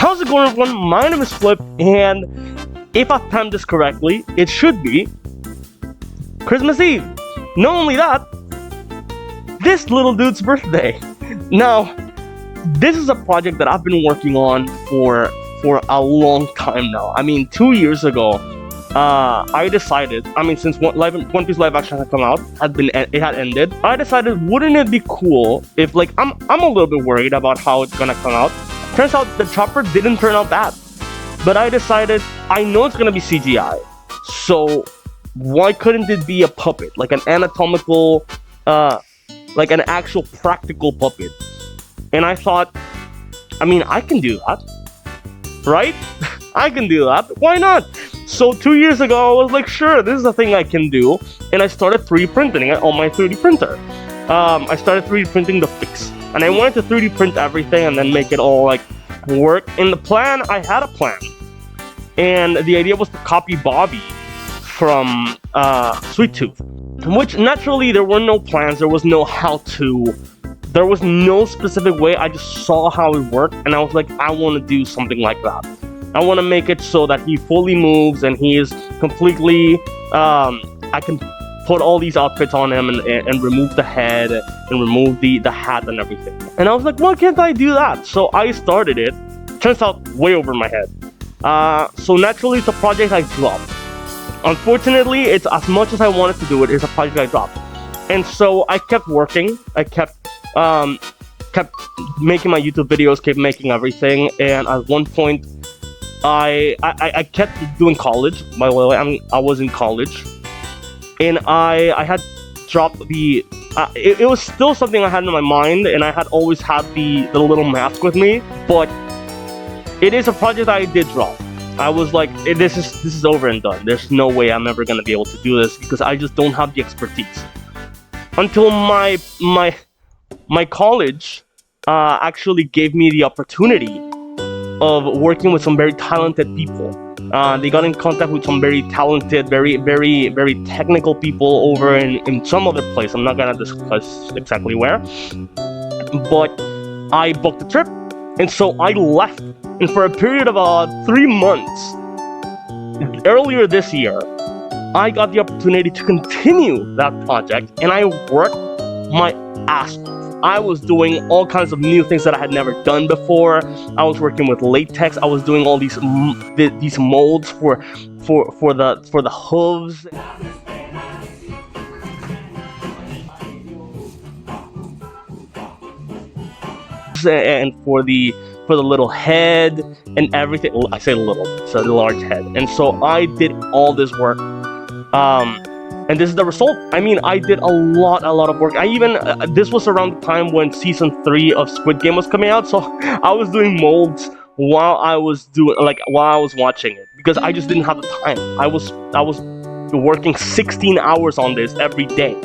How's it going, everyone? My name is Flip, and if I've timed this correctly, it should be Christmas Eve. Not only that, this little dude's birthday. Now, this is a project that I've been working on for a long time now. I mean, 2 years ago, I decided, since One Piece live action had come out, it had ended, I decided, wouldn't it be cool if, I'm a little bit worried about how it's gonna come out. Turns out the chopper didn't turn out bad, but I decided, I know it's gonna be CGI, so why couldn't it be a puppet, like an anatomical, like an actual practical puppet? And I thought, I can do that, right? I can do that, why not? So 2 years ago, I was like, sure, this is a thing I can do, and I started 3D printing it on my 3D printer. I started 3D printing the fix, and I wanted to 3D print everything and then make it all work. In the plan, I had a plan, and the idea was to copy Bobby from Sweet Tooth, which naturally there were no plans, there was no how-to, there was no specific way. I just saw how it worked, and I was like, I want to do something like that. I want to make it so that he fully moves and he is completely, I can put all these outfits on him and remove the head and remove the hat and everything. And I was like, why can't I do that? So I started it. Turns out way over my head. So naturally it's a project I dropped. Unfortunately, it's as much as I wanted to do it, it's a project I dropped. And so I kept working. I kept making my YouTube videos, kept making everything. And at one point, I kept doing college. By the way, I was in college, and I had dropped the. It was still something I had in my mind, and I had always had the little mask with me. But it is a project I did drop. I was like, this is over and done. There's no way I'm ever gonna be able to do this because I just don't have the expertise. Until my college actually gave me the opportunity of working with some very talented people. They got in contact with some very talented, very technical people over in some other place. I'm not gonna discuss exactly where, but I booked a trip, and so I left. And for a period of about 3 months, earlier this year, I got the opportunity to continue that project, and I worked my ass off. I was doing all kinds of new things that I had never done before. I was working with latex. I was doing all these molds for the hooves. And for the little head and everything. I say little, so the large head. And so I did all this work. And this is the result. I did a lot of work. I even, this was around the time when season 3 of Squid Game was coming out, so I was doing molds while I was watching it, because I just didn't have the time. I was working 16 hours on this every day.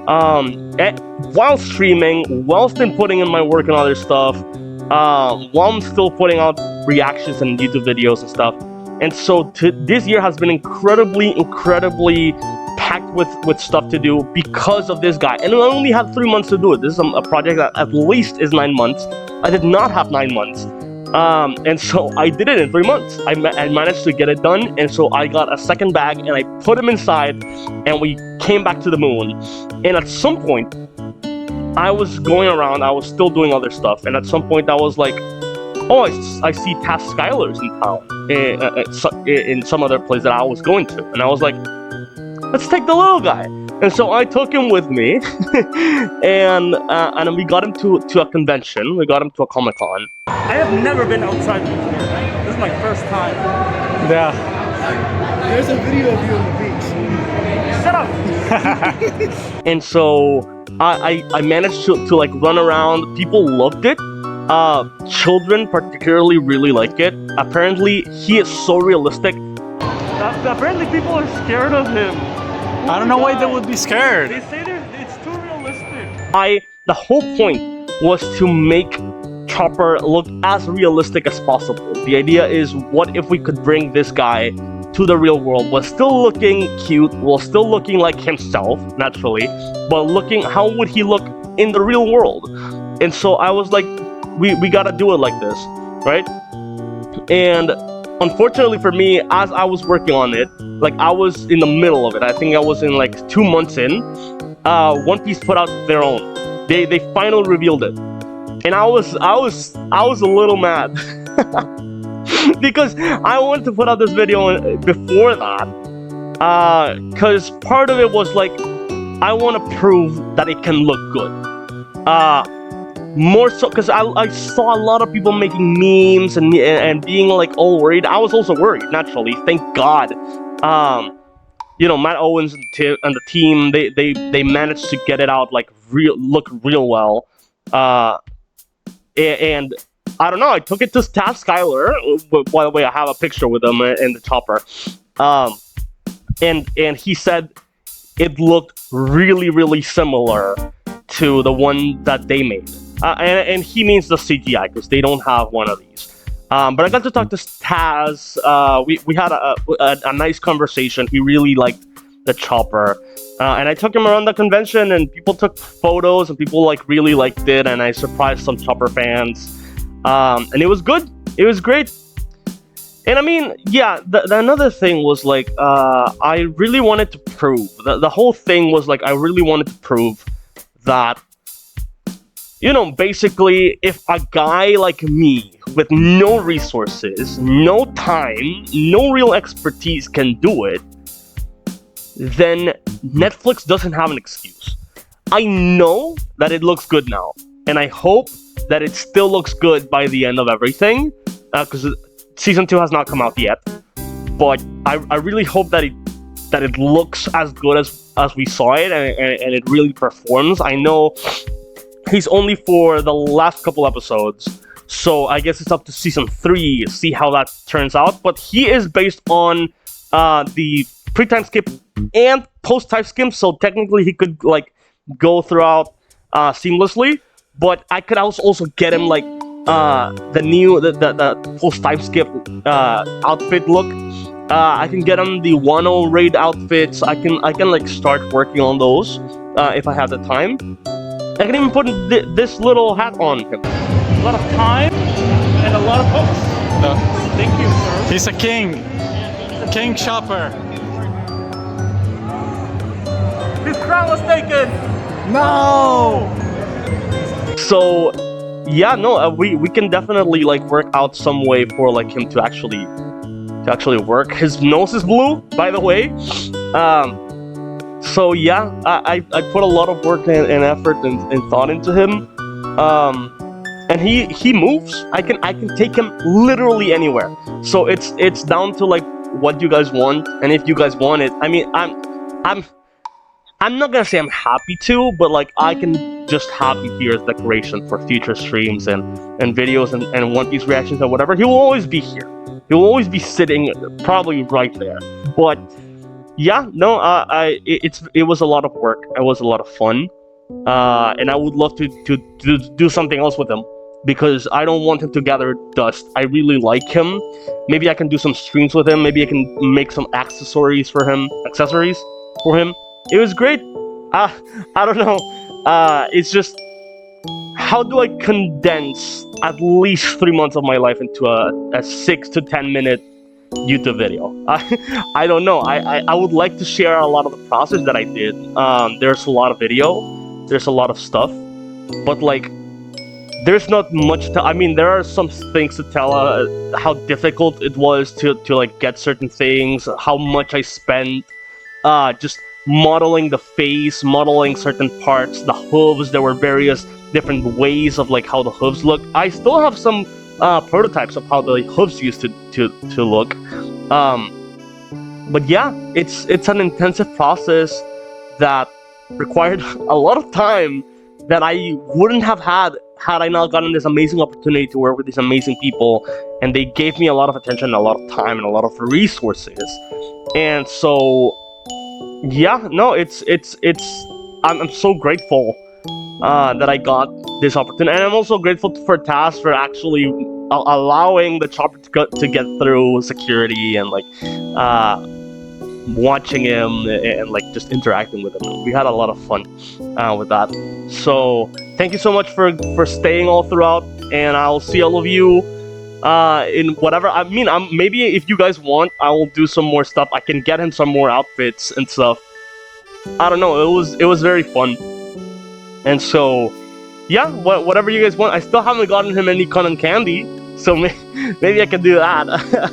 While streaming, while still putting in my work and other stuff, while I'm still putting out reactions and YouTube videos and stuff. And so this year has been incredibly packed with stuff to do because of this guy. And I only had 3 months to do it. This is a project that at least is 9 months. I did not have 9 months. And so I did it in 3 months. I managed to get it done. And so I got a second bag and I put him inside and we came back to the moon. And at some point, I was going around, I was still doing other stuff. And at some point I was like, oh, I see Taz Skylar's in town, in some other place that I was going to. And I was like, let's take the little guy. And so I took him with me, and we got him to a convention. We got him to a Comic-Con. I have never been outside before. This is my first time. Yeah. There's a video of you on the beach. Shut up! And so I managed to run around. People loved it. Children particularly really like it. Apparently, he is so realistic. Apparently, people are scared of him. I don't know why they would be scared. They say it's too realistic. The whole point was to make Chopper look as realistic as possible. The idea is, what if we could bring this guy to the real world, was still looking cute, was still looking like himself, naturally, but how would he look in the real world? And so I was like, we gotta do it like this, right? And unfortunately for me, as I was working on it, like I was in the middle of it. I think I was in like 2 months in. One Piece put out their own. They finally revealed it, and I was a little mad because I wanted to put out this video before that. Because part of it was like I want to prove that it can look good. More so because I saw a lot of people making memes and being like all worried. I was also worried, naturally. Thank God. Matt Owens and the team, they managed to get it out like look real well. And I don't know, I took it to Taz Skylar. By the way, I have a picture with him in the chopper. And he said it looked really, really similar to the one that they made. And he means the CGI, because they don't have one of these. But I got to talk to Taz. We had a nice conversation. He really liked the chopper. And I took him around the convention, and people took photos, and people like really liked it, and I surprised some chopper fans. And it was good. It was great. And I mean, yeah, the another thing was like, I really wanted to prove, the whole thing was like, I really wanted to prove that, basically, if a guy like me, with no resources, no time, no real expertise can do it, then Netflix doesn't have an excuse. I know that it looks good now, and I hope that it still looks good by the end of everything, because Season 2 has not come out yet, but I really hope that it looks as good as we saw it, and it really performs. I know he's only for the last couple episodes, so I guess it's up to Season 3, see how that turns out, but he is based on the pre-time skip and post-time skip, so technically he could like go throughout seamlessly, but I could also get him like the post-time skip outfit look. I can get him the Wano raid outfits. I can like start working on those if I have the time. I can even put this little hat on him. A lot of time and a lot of hooks. Thank you, sir. He's a king. King Chopper. His crown was taken. No! So, yeah, no, we can definitely like work out some way for like him to actually work. His nose is blue, by the way. So yeah, I put a lot of work and effort and thought into him. And he moves. I can take him literally anywhere. So it's down to like what you guys want, and if you guys want it. I mean, I'm not gonna say I'm happy to, but like I can just have him here as decoration for future streams and videos and One Piece reactions and whatever. He will always be here. He will always be sitting probably right there. But yeah, no, it was a lot of work. It was a lot of fun, and I would love to do something else with him, because I don't want him to gather dust. I really like him. Maybe I can do some streams with him. Maybe I can make some accessories for him. It was great. I don't know. It's just, how do I condense at least 3 months of my life into a 6 to 10 minute YouTube video? I don't know. I would like to share a lot of the process that I did. There's a lot of video. There's a lot of stuff. But like, there's not much to, I mean, there are some things to tell, how difficult it was to like get certain things, how much I spent, just modeling the face, modeling certain parts, the hooves. There were various different ways of like how the hooves look. I still have some prototypes of how the hooves used to look. But yeah, it's an intensive process that required a lot of time that I wouldn't have had I not gotten this amazing opportunity to work with these amazing people, and they gave me a lot of attention, a lot of time, and a lot of resources. And so, yeah, no, I'm so grateful that I got this opportunity, and I'm also grateful for Taz for actually allowing the chopper to get through security and like watching him and like just interacting with him. We had a lot of fun with that. So thank you so much for staying all throughout, and I'll see all of you in whatever. I mean, maybe if you guys want, I will do some more stuff. I can get him some more outfits and stuff. I don't know. It was very fun. And so, yeah, whatever you guys want. I still haven't gotten him any cotton candy, so maybe I can do that.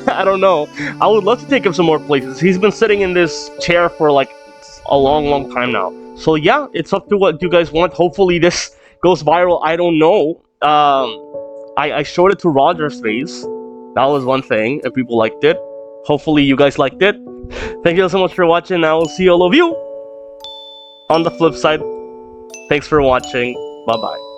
I don't know. I would love to take him some more places. He's been sitting in this chair for like a long time now. So yeah, it's up to what you guys want. Hopefully this goes viral. I don't know. I showed it to Roger's face. That was one thing, and people liked it. Hopefully you guys liked it. Thank you so much for watching. I will see all of you on the flip side. Thanks for watching. Bye-bye.